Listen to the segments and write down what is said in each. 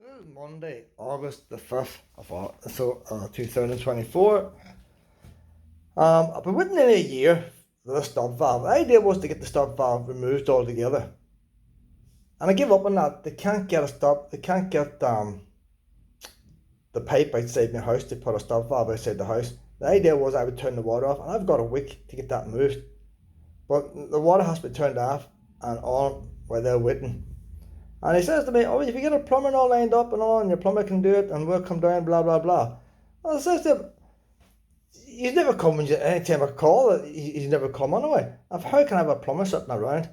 This is Monday, August the 5th of 2024. I've been waiting nearly a year for the stop valve. The idea was to get the stop valve removed altogether. And I give up on that. They can't get the pipe outside my house to put a stop valve outside the house. The idea was I would turn the water off, and I've got a week to get that moved. But the water has to be turned off and on while they're waiting. And he says to me, "Oh, if you get a plumber all lined up and all, and your plumber can do it, and we'll come down, blah, blah, blah." And I says to him, "He's never come any time I call, he's never come anyway. How can I have a plumber sitting around?"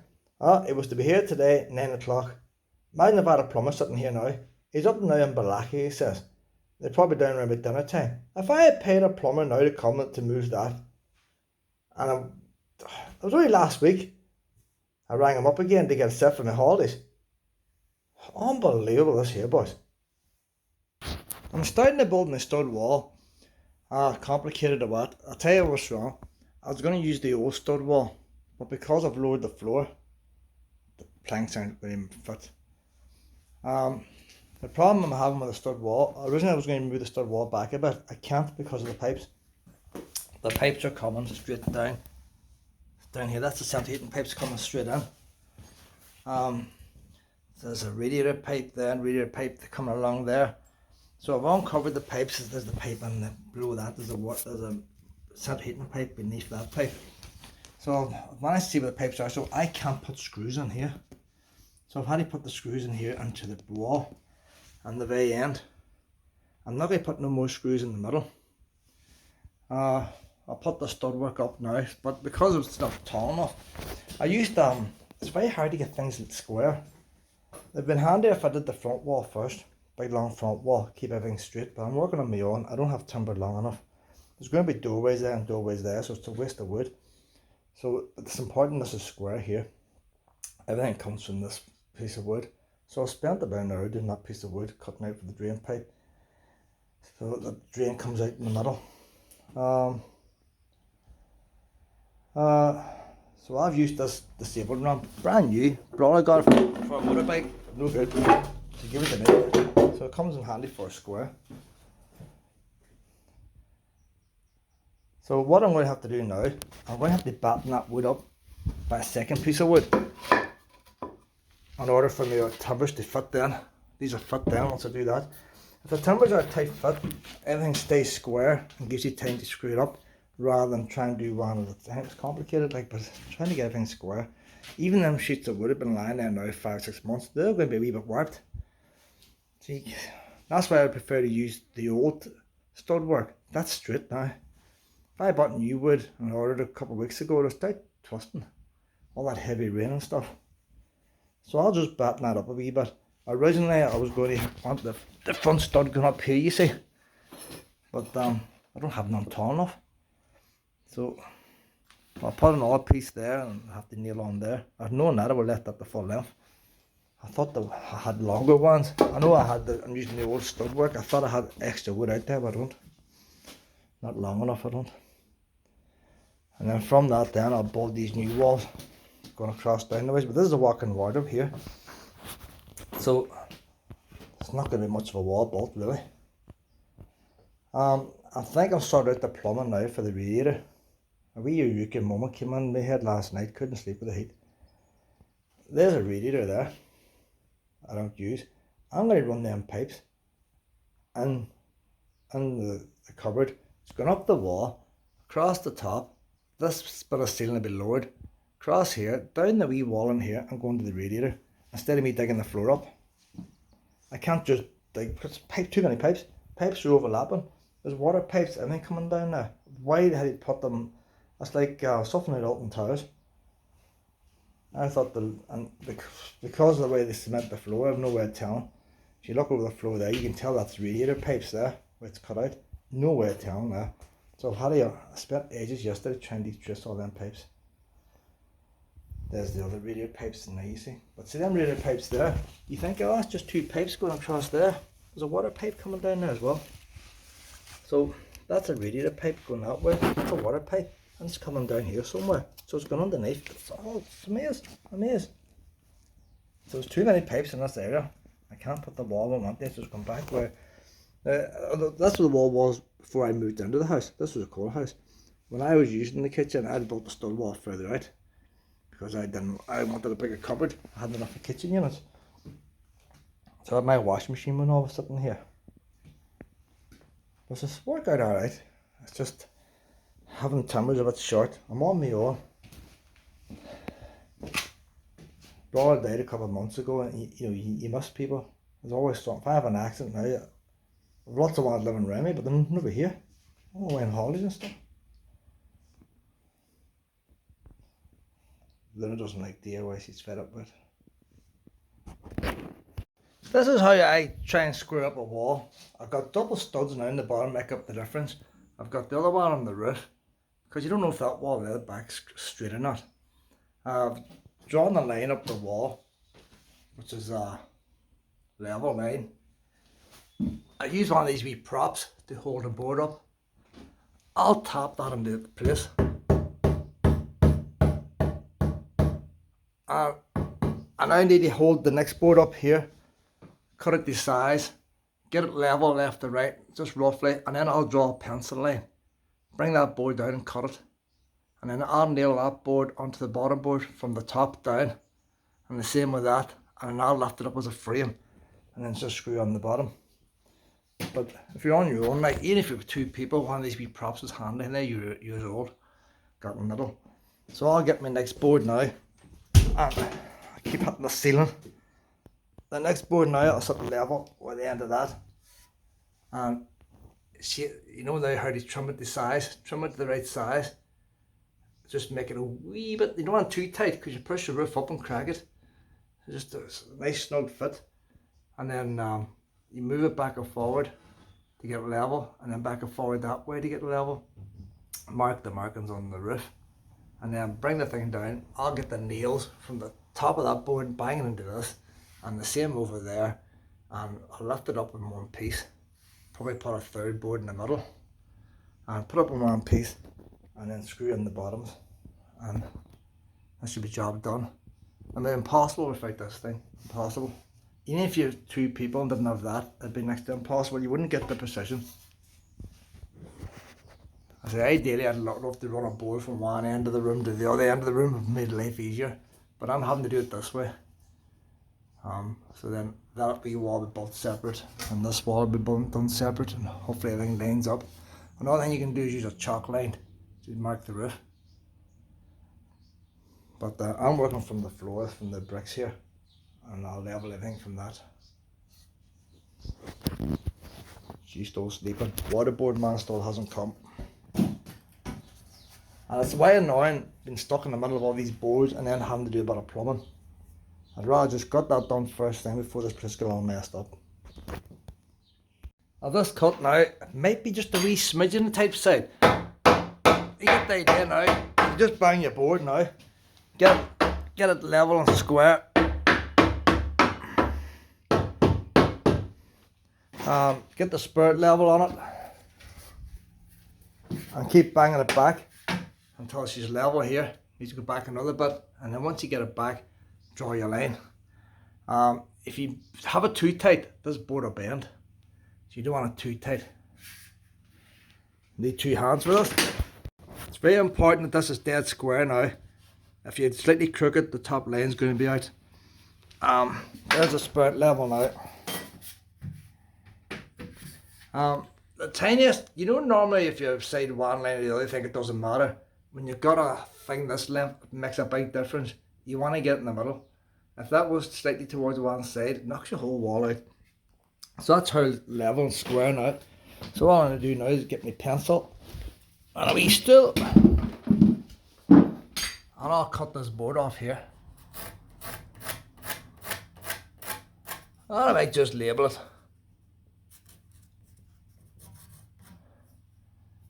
It was to be here today, 9 o'clock. Imagine if I had a plumber sitting here now. He's up now in Balaki, he says. They're probably down around about dinner time. If I had paid a plumber now to come to move that, and it was only last week, I rang him up again to get a set for my holidays. Unbelievable this here, boys. I'm starting to build my stud wall. Complicated or what? I'll tell you what's wrong. I was going to use the old stud wall, but because I've lowered the floor, the planks aren't going to fit. The problem I'm having with the stud wall, originally I was going to move the stud wall back a bit. I can't because of the pipes. The pipes are coming straight down. Down here, that's the central heating pipes coming straight in. There's a radiator pipe there and radiator pipe coming along there. So I've uncovered the pipes. There's the pipe, and below that there's a central heating pipe beneath that pipe. So I've managed to see where the pipes are, so I can't put screws in here. So I've had to put the screws in here into the wall and the very end. I'm not going to put no more screws in the middle. I'll put the stud work up now, but because it's not tall enough, I used it's very hard to get things square. It'd been handy if I did the front wall first, big long front wall, keep everything straight, but I'm working on my own. I don't have timber long enough. There's going to be doorways there and doorways there, so it's a waste of wood. So it's important this is square here. Everything comes from this piece of wood. So I spent about an hour doing that piece of wood, cutting out for the drain pipe. So the drain comes out in the middle. So I've used this disabled ramp, brand new, probably got it for a motorbike, no good, so give it to me. So it comes in handy for a square. So what I'm going to have to do now, I'm going to have to batten that wood up by a second piece of wood in order for my timbers to fit down. These are fit down once I do that. If the timbers are a tight fit, everything stays square and gives you time to screw it up, rather than trying to do one at a time. It's complicated, but trying to get everything square. Even them sheets that would have been lying there now 5 or 6 months, they're going to be a wee bit warped. See, that's why I prefer to use the old stud work. That's straight now. If I bought new wood and ordered a couple of weeks ago, it was tight twisting. All that heavy rain and stuff. So I'll just batten that up a wee bit. Originally I was going to want the front stud going up here, you see. But I don't have none tall enough. So I'll put another piece there and have to nail on there. I've known that I would let that the full length. I thought that I had longer ones. I know I'm using the old stud work. I thought I had extra wood out there, but I don't. Not long enough, I don't. And then from that then I'll build these new walls going across down the ways. But this is a walk-in wardrobe here. So it's not going to be much of a wall built really. I think I've sorted out the plumbing now for the radiator. A wee eureka moment came in my head last night, couldn't sleep with the heat. There's a radiator there, I don't use. I'm going to run them pipes in the cupboard. It's going up the wall, across the top, this bit of ceiling will be lowered, across here, down the wee wall in here, and going to the radiator, instead of me digging the floor up. I can't just dig, because too many pipes. Pipes are overlapping. There's water pipes, everything coming down there. Why had he put them? That's like something out Alton Towers. I thought because of the way they cement the floor, I have no way of telling. If you look over the floor there, you can tell that's radiator pipes there, where it's cut out. No way of telling there. So I spent ages yesterday trying to trace all them pipes. There's the other radiator pipes in there, you see. But see them radiator pipes there, you think, oh, that's just two pipes going across there. There's a water pipe coming down there as well. So that's a radiator pipe going that way. That's a water pipe. And it's coming down here somewhere. So it's going underneath. It's amazing. So there's too many pipes in this area. I can't put the wall where I want this, just come back where that's where the wall was before I moved into the house. This was a core house. When I was using the kitchen, I'd built the stud wall further out because I wanted a bigger cupboard. I hadn't enough kitchen units. So my washing machine went all sitting here. But it's worked out alright. It's just having timber's a bit short. I'm on my own. Brother died a couple of months ago, and you miss people. There's always something. If I have an accident now, lots of ones living around me, but they're never here. I'm away on holidays and stuff. Luna doesn't like DIY, she's fed up with it. This is how I try and screw up a wall. I've got double studs now in the bottom, make up the difference. I've got the other one on the roof, because you don't know if that wall there back's straight or not. I've drawn the line up the wall, which is a level line. I use one of these wee props to hold the board up. I'll tap that into place. And I need to hold the next board up here, cut it to size, get it level left to right, just roughly, and then I'll draw a pencil line. Bring that board down and cut it. And then I'll nail that board onto the bottom board from the top down. And the same with that. And then I'll lift it up as a frame and then just screw on the bottom. But if you're on your own, like even if you're two people, one of these wee props is handy. And they're years old, got in the middle. So I'll get my next board now. And I keep hitting the ceiling. The next board now, I'll set the level with the end of that. And see, you know now how to trim it to size, trim it to the right size. Just make it a wee bit, you don't want it too tight because you push the roof up and crack it. Just a nice snug fit. And then you move it back and forward to get it level, and then back and forward that way to get it level. Mark the markings on the roof. And then bring the thing down. I'll get the nails from the top of that board and bang it into this. And the same over there. And I'll lift it up in one piece. Probably put a third board in the middle. And put it up in one piece. And then screw in the bottoms. And that should be job done. I mean, impossible without this thing. Impossible. Even if you have two people and didn't have that, it'd be next to impossible. You wouldn't get the precision. I say ideally I'd love to run a board from one end of the room to the other end of the room. It made life easier, but I'm having to do it this way. So then that wee wall will be built separate, and this wall will be done separate, and hopefully everything lines up. Another thing you can do is use a chalk line to mark the roof. But I'm working from the floor, from the bricks here, and I'll level everything from that. She's still sleeping. Waterboard man still hasn't come. And it's way annoying being stuck in the middle of all these boards and then having to do a bit of plumbing. I'd rather just got that done first thing before this place got all messed up. Now this cut now, it might be just a wee smidge in the type side. You get the idea now. You just bang your board now. Get it level and square. Get the spirit level on it. And keep banging it back until she's level here. You need to go back another bit, and then once you get it back, draw your line. If you have it too tight, this board will bend. So you don't want it too tight. You need two hands for this. It's very important that this is dead square now. If you're slightly crooked, the top line is going to be out. There's a spirit level now. The tiniest, you know, normally if you side one line or the other, think it doesn't matter. When you've got a thing this length, it makes a big difference. You want to get in the middle. If that was slightly towards one side, it knocks your whole wall out. So that's how level and square now. So all I'm going to do now is get my pencil and a wee stool. And I'll cut this board off here. And I might just label it.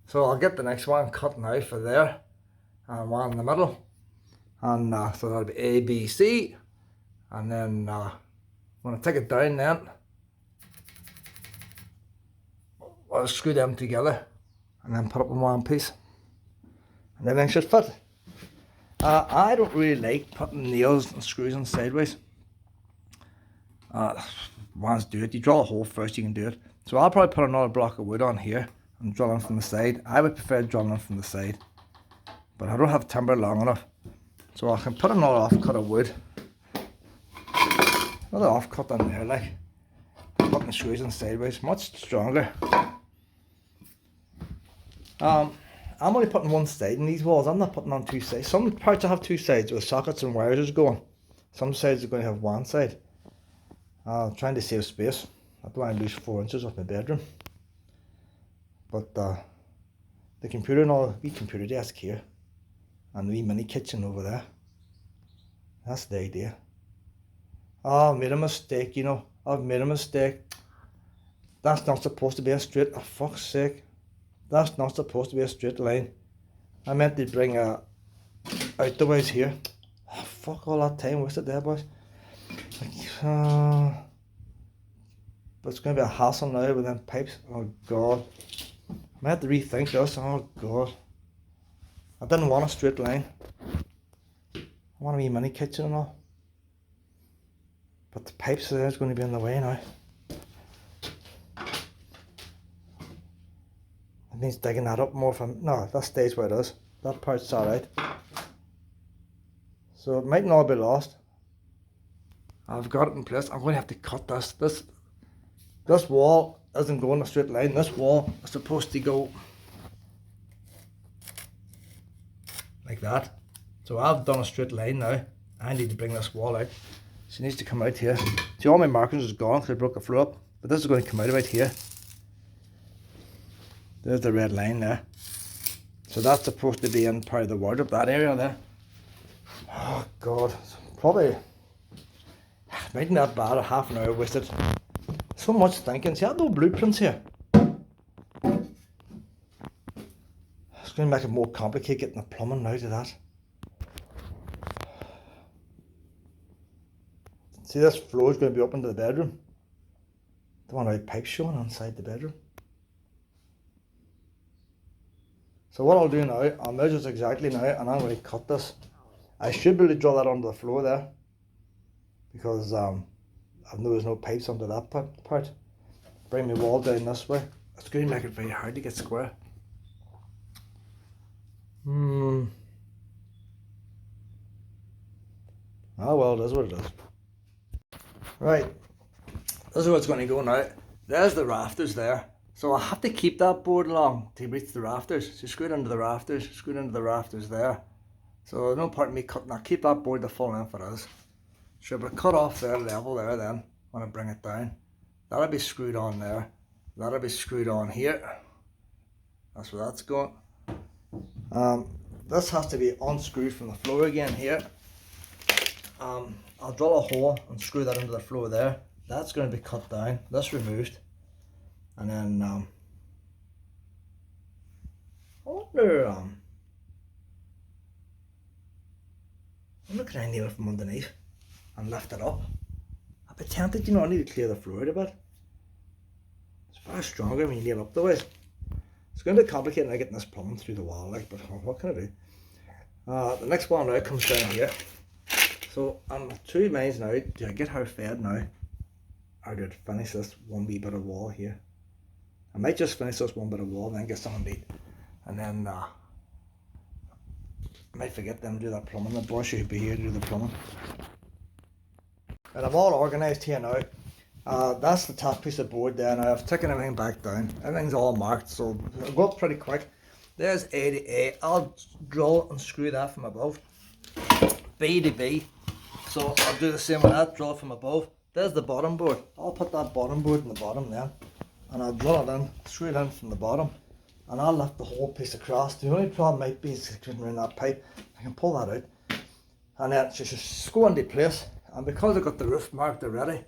So I'll get the next one cut now for there, and one in the middle, and so that'll be A, B, C, and then when I take it down then, I'll screw them together, and then put up in one piece, and everything should fit. I don't really like putting nails and screws in sideways. wants to do it, you drill a hole first, you can do it. So I'll probably put another block of wood on here and drill in from the side. I would prefer drilling in from the side, but I don't have timber long enough. So I can put another offcut of wood. Another offcut on there, like putting the screws in sideways, much stronger. I'm only putting one side in these walls. I'm not putting on two sides. Some parts will have two sides where sockets and wires is going. Some sides are going to have one side. I'm trying to save space. I don't want to lose 4 inches off my bedroom. But the computer and all, wee computer desk here, and the wee mini kitchen over there. That's the idea. Oh, I made a mistake, you know. I've made a mistake. That's not supposed to be a straight, oh fuck's sake. That's not supposed to be a straight line. I meant to bring a out the ways here. Oh, fuck, all that time wasted there, boys. But it's going to be a hassle now with them pipes. Oh god. I might have to rethink this. Oh god. I didn't want a straight line. I want a wee mini kitchen and all. But the pipes there is going to be in the way now. It means digging that up more from, no, that stays where it is. That part's alright. So it might not be lost. I've got it in place. I'm going to have to cut this. This wall isn't going a straight line. This wall is supposed to go like that. So I've done a straight line now. I need to bring this wall out. So it needs to come out here. See, all my markings is gone because I broke the floor up. But this is going to come out about here. There's the red line there. So that's supposed to be in part of the wardrobe, that area there. Oh god, probably might not bad, a half an hour wasted. So much thinking. See, I have no blueprints here. It's going to make it more complicated getting the plumbing out of that. See, this floor is going to be up into the bedroom. Don't want any pipes showing inside the bedroom. So what I'll do now, I'll measure this exactly now and I'm going to cut this. I should be able to draw that onto the floor there because I've noticed no pipes under that part. Bring my wall down this way. It's going to make it very hard to get square. Oh well, it is what it is. Right, this is what's going to go now. There's the rafters there. So I have to keep that board long to reach the rafters. So screw it into the rafters, screw it into the rafters there. So no point in me cutting, I'll keep that board the full length it is. So but cut off their level there then, when I bring it down. That'll be screwed on there. That'll be screwed on here. That's where that's going. This has to be unscrewed from the floor again here. I'll drill a hole and screw that into the floor there. That's going to be cut down, this removed. And then, I wonder can I nail it from underneath and lift it up? I'd be tempted, you know, I need to clear the floor out a bit. It's far stronger when you nail up the way. It's going to be complicated now getting this plumbing through the wall, like, but what can I do? The next one now comes down here. So I'm 2 minds now. Do I get her fed now? Or do I finish this one wee bit of wall here? I might just finish this one bit of wall and then get something to eat. And then I might forget them to do that plumbing. The boss should be here to do the plumbing. And I'm all organised here now. That's the top piece of board there. Now I've taken everything back down. Everything's all marked, so it'll go up pretty quick. There's A to A. I'll drill and screw that from above. B to B. So I'll do the same with that, drill from above. There's the bottom board. I'll put that bottom board in the bottom there. And I'll drill it in, screw it in from the bottom. And I'll lift the whole piece across. The only problem might be is getting around that pipe. I can pull that out. And then it's just go into place. And because I've got the roof marked already,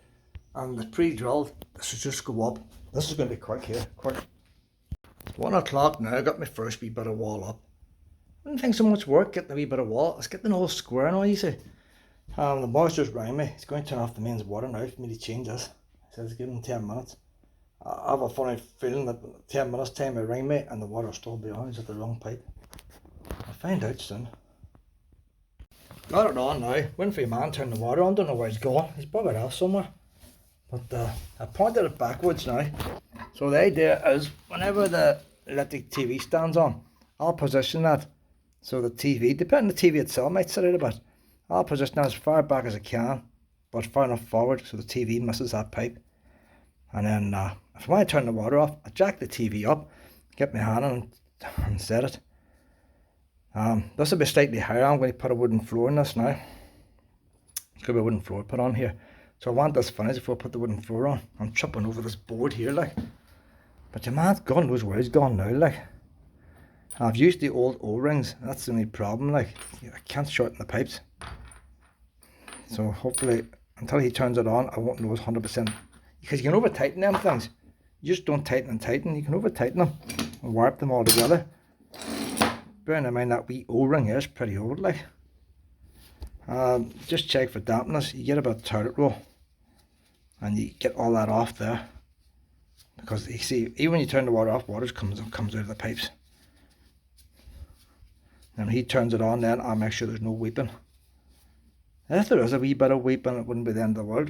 and the pre-drilled, this should just go up. This is going to be quick here, quick. 1 o'clock now, I got my first wee bit of wall up. I didn't think so much work getting a wee bit of wall. It's getting all square now, you see. The boss just rang me. He's going to turn off the mains water now for me to change this. He says give him 10 minutes. I have a funny feeling that 10 minutes time he ring me and the water will still be on. He's at the wrong pipe. I'll find out soon. Got it on now. Waiting for your man to turn the water on. Don't know where he's gone. He's probably off somewhere. But I pointed it backwards now. So the idea is whenever the electric TV stands on, I'll position that so the TV, depending on the TV itself, might sit out a bit. I'll position that as far back as I can, but far enough forward so the TV misses that pipe. And then if I want to turn the water off, I jack the TV up, get my hand on it and set it. This will be slightly higher. I'm going to put a wooden floor in this now. It's going to be a wooden floor put on here. So I want this finished before I put the wooden floor on. I'm tripping over this board here, like. But your man's God knows where he's gone now, like. I've used the old O-rings. That's the only problem, like. I can't shorten the pipes. So hopefully, until he turns it on, I won't know it's 100%. Because you can over tighten them things. You just don't tighten and tighten. You can over tighten them and warp them all together. Bearing in mind that wee O-ring here is pretty old, like. Just check for dampness. You get about toilet roll and you get all that off there, because you see, even when you turn the water off, water comes out of the pipes. And when he turns it on, then I'll make sure there's no weeping. If there is a wee bit of weeping, it wouldn't be the end of the world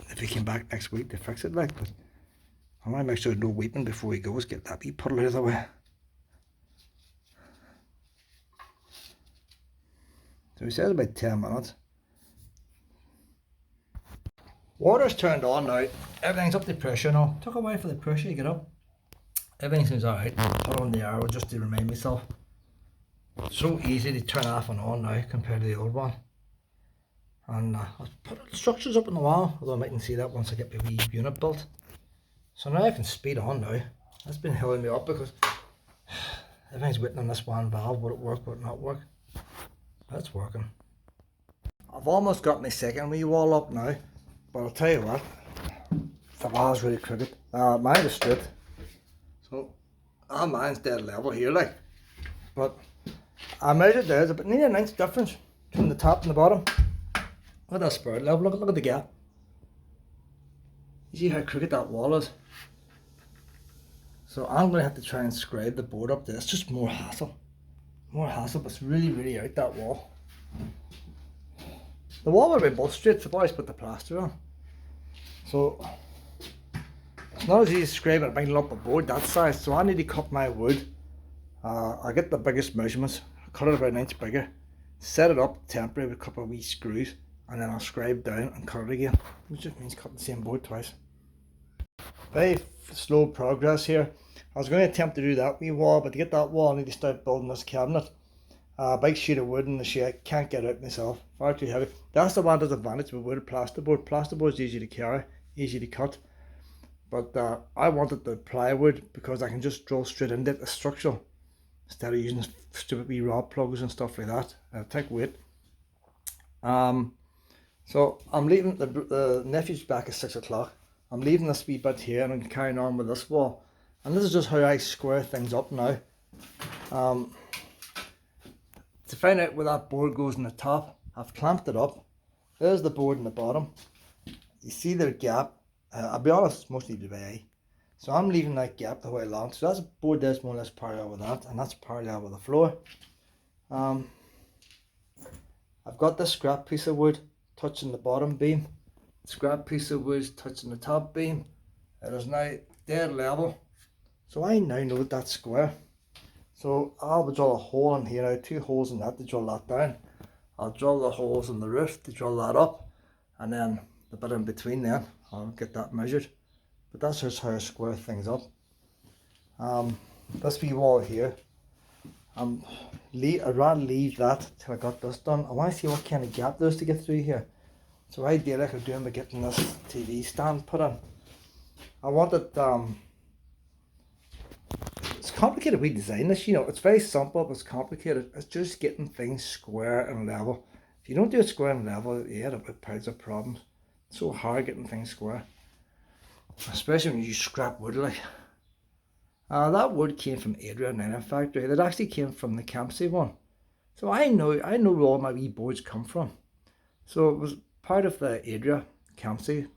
if he came back next week to fix it, like. But I want to make sure there's no weeping before he goes. Get that wee puddle out of the way. So he says about 10 minutes. Water's turned on now. Everything's up to pressure now. Took a while for the pressure to get up. Everything seems alright. Put on the arrow just to remind myself. So easy to turn off and on now compared to the old one. And I'll put structures up on the wall, although I mightn't see that once I get my wee unit built. So now I can speed on now. That's been holding me up because everything's waiting on this one valve. Would it work, would it not work? That's working. I've almost got my second wee wall up now, but I'll tell you what, the wall's really crooked. Mine is straight, so mine's dead level here, like. But I measured there's about nearly an inch difference between the top and the bottom. Look at that spur level. Look at the gap. You see how crooked that wall is. So I'm going to have to try and scrape the board up there. It's just more hassle. More hassle, but it's really out that wall. The wall would have been both straight, so I've always put the plaster on. So it's not as easy as scraping a big lump of board that size, so I need to cut my wood. I'll get the biggest measurements, cut it about an inch bigger, set it up temporary with a couple of wee screws, and then I'll scrape down and cut it again, which just means cutting the same board twice. Very slow progress here. I was going to attempt to do that wee wall, but to get that wall I need to start building this cabinet. Big sheet of wood in the shed, can't get it out myself, far too heavy. That's the one disadvantage with wood plasterboard. Plasterboard is easy to carry, easy to cut. But I wanted the plywood because I can just drill straight into it, the structural, instead of using stupid wee rod plugs and stuff like that. Take weight. So I'm leaving, the nephew's back at 6 o'clock. I'm leaving this wee bit here and I'm carrying on with this wall. And this is just how I square things up now. To find out where that board goes in the top, I've clamped it up. There's the board in the bottom. You see the gap. I'll be honest, it's mostly the way. So I'm leaving that gap the way along. So that's a board that's more or less parallel with that, and that's parallel with the floor. I've got this scrap piece of wood touching the bottom beam. Scrap piece of wood touching the top beam. It is now dead level. So I now know that that's square. So I'll drill a hole in here now, 2 holes in that to drill that down. I'll drill the holes in the roof to drill that up, and then the bit in between then, I'll get that measured. But that's just how I square things up. This wee wall here, I'd rather leave that till I got this done. I want to see what kind of gap there is to get through here. So ideally I could do by getting this TV stand put in. I wanted, it's complicated we design this, you know, it's very simple but it's complicated. It's just getting things square and level. If you don't do it square and level, you end up with piles of problems. It's so hard getting things square, especially when you use scrap wood like. That wood came from Adrian in a factory. It actually came from the Campsie one. So I know where all my wee boards come from. So it was part of the Adria Campsie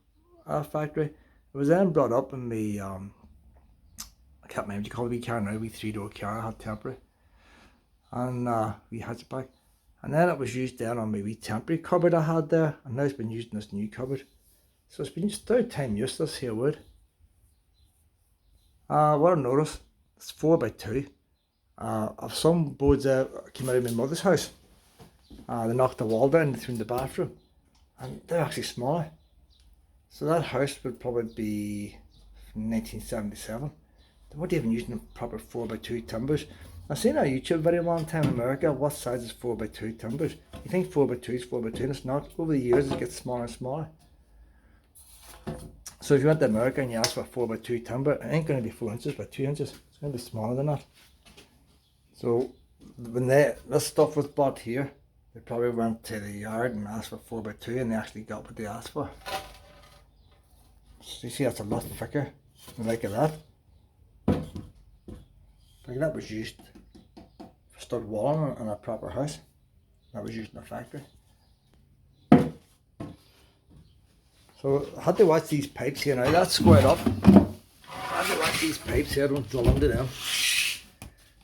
factory. It was then brought up in the I can't remember what you call it, wee car now, wee 3-door car I had temporary, and wee hatchback, and then it was used then on my wee temporary cupboard I had there, and now it's been used in this new cupboard. So it's been just third time use this here wood. What I noticed, it's 4x2. Of some boards that came out of my mother's house. They knocked the wall down between the bathroom, and they're actually smaller. So that house would probably be from 1977. They weren't even using proper 4x2 timbers. I've seen a YouTube video one time in America, what size is 4x2 timbers. You think 4x2 is 4x2 and it's not. Over the years it gets smaller and smaller. So if you went to America and you ask for a 4x2 timber, it ain't going to be 4 inches by 2 inches. It's going to be smaller than that. So when this stuff was bought here, they probably went to the yard and asked for 4x2 and they actually got what they asked for. So you see that's a lot thicker than like that. Like that was used for stud walling in a proper house. That was used in a factory. So I had to watch these pipes here now. That's squared up. I had to watch these pipes here, don't drill into them.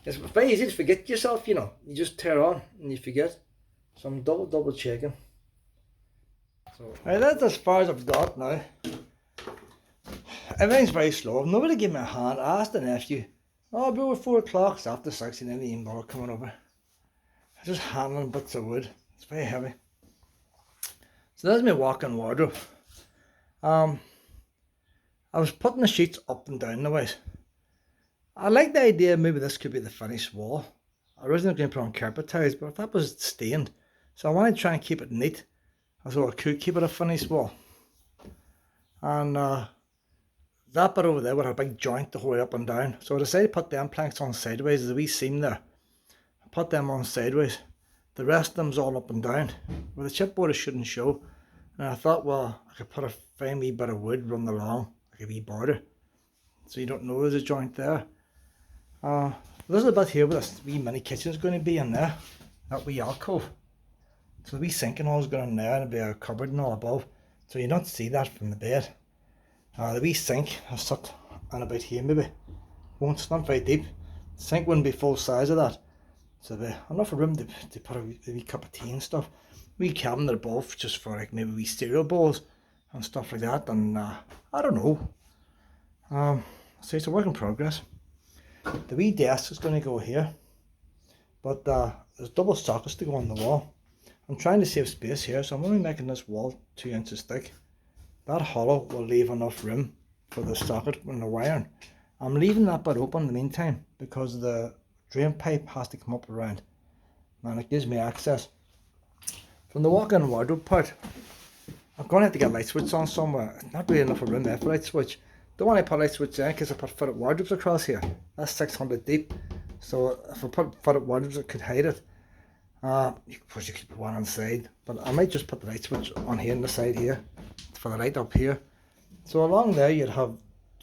It's very easy to forget yourself, you know. You just tear on and you forget. So I'm double checking. So right, that's as far as I've got now. Everything's very slow. Nobody gave me a hand. I asked the nephew, oh, I'll be over 4 o'clock. It's after 6 and then the email coming over. I'm just handling bits of wood. It's very heavy. So that's my walk-in wardrobe. I was putting the sheets up and down the ways. I like the idea maybe this could be the finished wall. I originally was going to put on carpet tiles, but that was stained. So I wanted to try and keep it neat. I thought I could keep it a finished wall. And that bit over there would have a big joint to hold it up and down. So I decided to put them planks on sideways. There's a wee seam there. I put them on sideways. The rest of them's all up and down. With the chipboard it shouldn't show. And I thought, well, I could put a fine wee bit of wood run along, like a wee border. So you don't know there's a joint there. There's a bit here where this wee mini kitchen's going to be in there. That wee alcove. So the wee sink and all's going in there and there'll be a cupboard and all above. So you don't see that from the bed. The wee sink has stuck in about here maybe. It's not very deep. The sink wouldn't be full size of that. So there'll be enough room to put a wee cup of tea and stuff. Wee cabinet above just for like maybe wee cereal bowls and stuff like that. And I don't know. So it's a work in progress. The wee desk is going to go here. But there's double sockets to go on the wall. I'm trying to save space here, so I'm only making this wall 2 inches thick. That hollow will leave enough room for the socket and the wiring. I'm leaving that bit open in the meantime because the drain pipe has to come up around. And it gives me access. From the walk-in wardrobe part, I'm going to have to get a light switch on somewhere. Not really enough room there for a light switch. Don't want to put a light switch in because I put fitted wardrobes across here. That's 600 deep. So if I put fitted wardrobes it could hide it. Of course you could put one on the side, but I might just put the light switch on here on the side here for the light up here. So along there you'd have a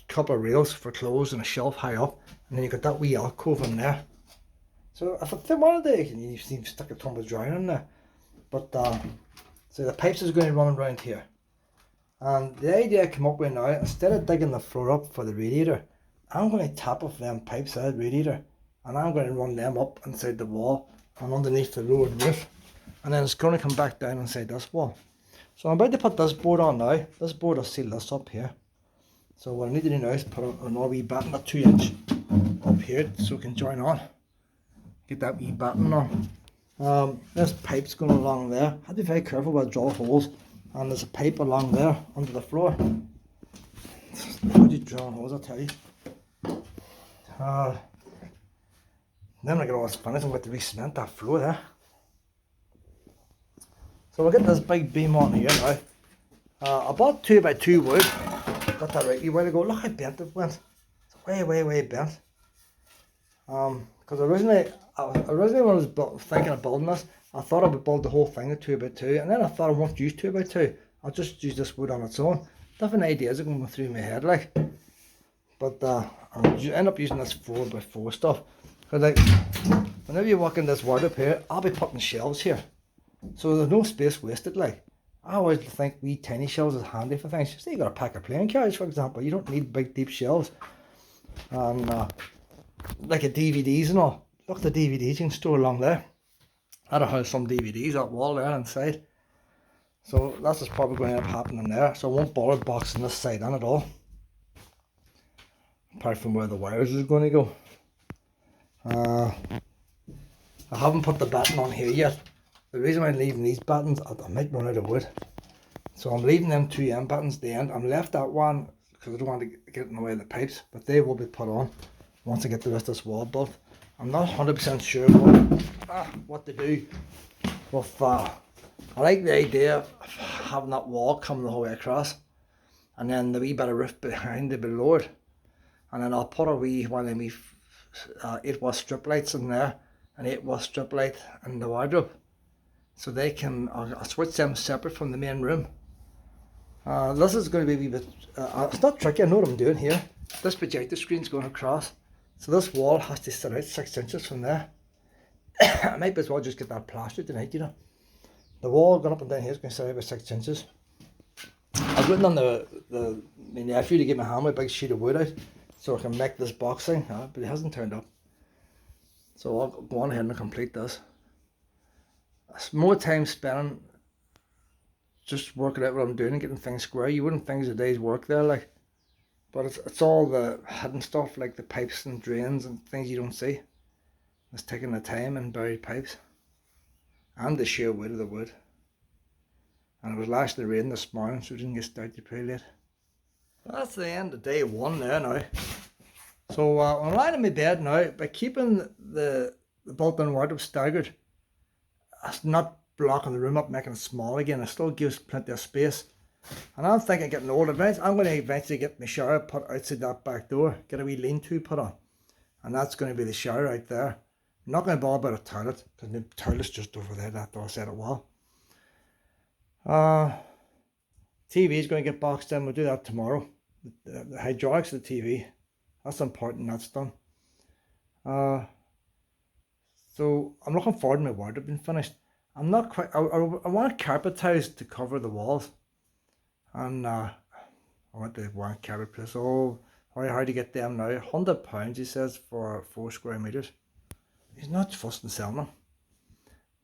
couple of rails for clothes and a shelf high up, and then you got that wee alcove in there. So if I wanted to, you can stick a tumble dryer in there. But so the pipes is going to run around here. And the idea I came up with now, instead of digging the floor up for the radiator, I'm going to tap off them pipes out of the radiator, and I'm going to run them up inside the wall and underneath the lowered roof, and then it's going to come back down inside this wall. So I'm about to put this board on now. This board will seal this up here. So what I need to do now is put another wee batten, a 2 inch up here so it can join on. Get that wee batten on. There's pipes going along there. I have to be very careful with draw holes, and there's a pipe along there under the floor. How do you draw holes, I'll tell you. Then I get all this finished, I'm going to re-cement that floor there. So we'll get this big beam on here now. I bought 2x2 wood. Got that right a while ago. Look how bent it went. It's way bent. Because originally when I was thinking of building this, I thought I would build the whole thing at 2x2, and then I thought I won't use 2x2. I'll just use this wood on its own. Different ideas are going through my head, like. But I'll end up using this 4x4 stuff. Because like, whenever you walk in this wardrobe here, I'll be putting shelves here. So there's no space wasted, like. I always think wee tiny shelves is handy for things. Say you got a pack of playing cards, for example, you don't need big deep shelves. And like a DVDs and all. Look, the DVDs you can store along there. I don't have some DVDs, that wall there inside. So that's what's probably going to end up happening there. So I won't bother boxing this side in at all, apart from where the wires is going to go. I haven't put the batten on here yet. The reason I'm leaving these battens, I might run out of wood. So I'm leaving them two end battens at the end. I'm left that one because I don't want to get in the way of the pipes, but they will be put on once I get the rest of this wall built. I'm not 100% sure what to do with, I like the idea of having that wall coming the whole way across, and then the wee bit of roof behind it be lowered, and then I'll put a wee one of them 8-watt strip lights in there, an 8-watt strip light in the wardrobe, so they can, I'll switch them separate from the main room. This is going to be a wee bit, it's not tricky, I know what I'm doing here. This projector screen's going across, so this wall has to sit out 6 inches from there. I might as well just get that plastered tonight, you know. The wall going up and down here is going to sit out about 6 inches. I've written on my nephew to get my hammer a big sheet of wood out so I can make this box thing, but it hasn't turned up. So I'll go on ahead and complete this. It's more time spending just working out what I'm doing and getting things square. You wouldn't think it's a day's work there, like, but it's all the hidden stuff like the pipes and drains and things you don't see. It's taking the time and buried pipes and the sheer weight of the wood. And it was lashing the rain this morning, so we didn't get started pretty late. That's the end of day one there now. So I'm lying in my bed now, by keeping the built-in wardrobe staggered, it's not blocking the room up, making it small again. It still gives plenty of space. And I'm thinking getting older, I'm going to eventually get my shower put outside that back door, get a wee lean-to put on. And that's going to be the shower right there. I'm not going to bother about a toilet, because the toilet's just over there, that door set it well. TV is going to get boxed in, we'll do that tomorrow. The hydraulics of the TV, that's important, that's done. So I'm looking forward to my wardrobe being finished. I'm not quite, I want carpet tiles to cover the walls. And I want the one carpet place. Oh, very hard to get them now. £100 he says for 4 square meters. He's not fussed in selling them.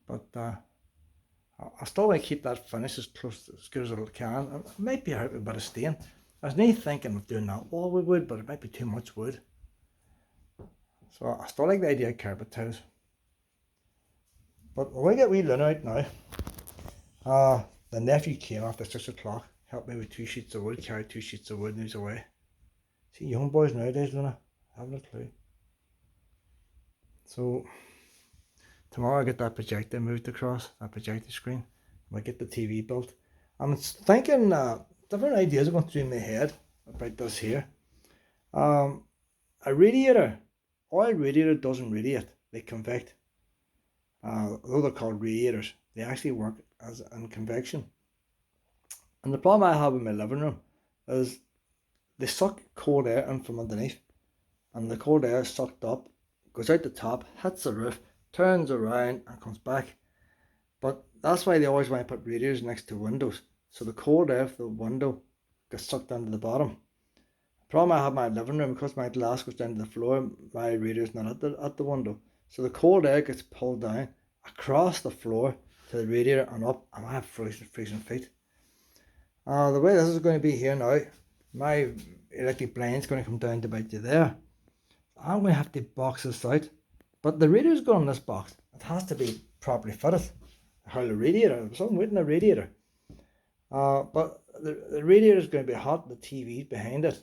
But I still want to keep that finish as close, as good as I can. I might be out with a bit of stain. I was not thinking of doing that wall with wood, but it might be too much wood. So I still like the idea of carpet tiles. But we're going to get wee Luna out now. The nephew came after 6 o'clock, helped me with 2 sheets of wood, carried 2 sheets of wood and he's away. See, young boys nowadays, Luna, haven't a clue. So tomorrow I get that projector moved across, that projector screen. I get the TV built. I'm thinking different ideas are going through my head about this here. A radiator, oil radiator doesn't radiate, they convect. Although they're called radiators, they actually work as in convection. And the problem I have in my living room is they suck cold air in from underneath, and the cold air is sucked up, goes out the top, hits the roof, turns around and comes back. But that's why they always want to put radiators next to windows, so the cold air from the window gets sucked into the bottom. The problem I have in my living room, because my glass goes down to the floor, my radiator's not at the window, so the cold air gets pulled down across the floor to the radiator and up, and I have freezing feet. The way this is going to be here now, my electric blind's going to come down to about to there. I'm going to have to box this out, but the radiator's going in this box. It has to be properly fitted. How the radiator, there's something within the radiator. But the radiator is going to be hot, the TV's behind it.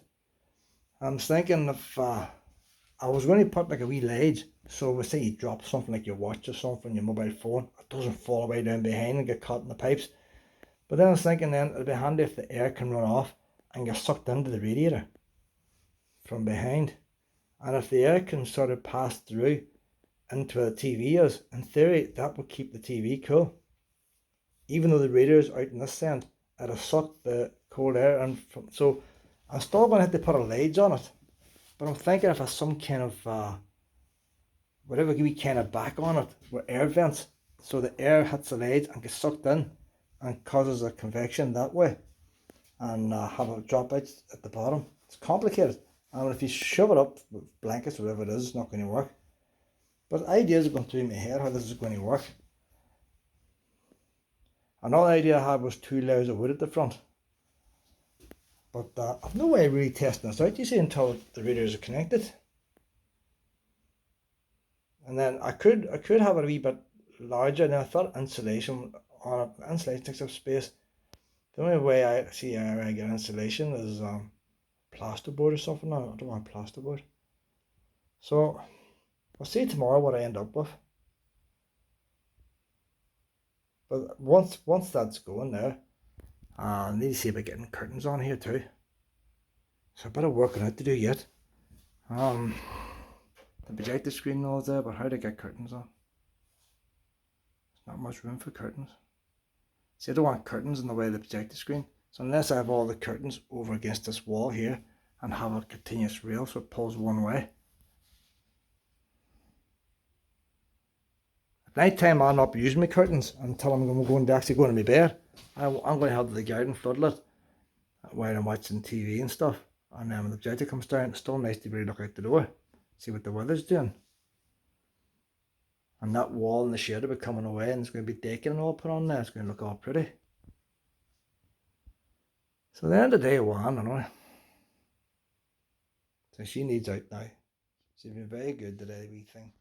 I'm thinking if I was going to put like a wee ledge, so we say you drop something like your watch or something, your mobile phone, it doesn't fall away down behind and get caught in the pipes. But then I was thinking then it'd be handy if the air can run off and get sucked into the radiator from behind. And if the air can sort of pass through into where the TV is, in theory that would keep the TV cool. Even though the radiator's out in this end, it'll suck the cold air in from, so I'm still going to have to put a ledge on it. But I'm thinking if I have some kind of whatever we kind of back on it with air vents, so the air hits the ledge and gets sucked in and causes a convection that way, and have a dropouts at the bottom. It's complicated, and if you shove it up with blankets or whatever it is, it's not going to work. But ideas are going through my head how this is going to work. Another idea I had was 2 layers of wood at the front. But I've no way of really testing this out, you see, until the radiators are connected. And then I could have it a wee bit larger, and then I thought insulation on it. Insulation takes up space. The only way I see I get insulation is plasterboard or something. No, I don't want plasterboard. So I'll see tomorrow what I end up with. But once that's going there, I need to see about getting curtains on here too. So a bit of working out to do yet. The projector screen knows there, but how to get curtains on? There's not much room for curtains. See, I don't want curtains in the way of the projector screen. So unless I have all the curtains over against this wall here and have a continuous rail so it pulls one way. At night time I'll not be using my curtains until I'm going to actually go into my bed. I'm going to have the garden floodlit while I'm watching TV and stuff. And then when the projector comes down, it's still nice to really look out the door, see what the weather's doing. And that wall and the shade will be coming away, and there's going to be decking and all put on there. It's going to look all pretty. So at the end of the day, well, I don't know. So she needs out now. She's been very good today, wee thing.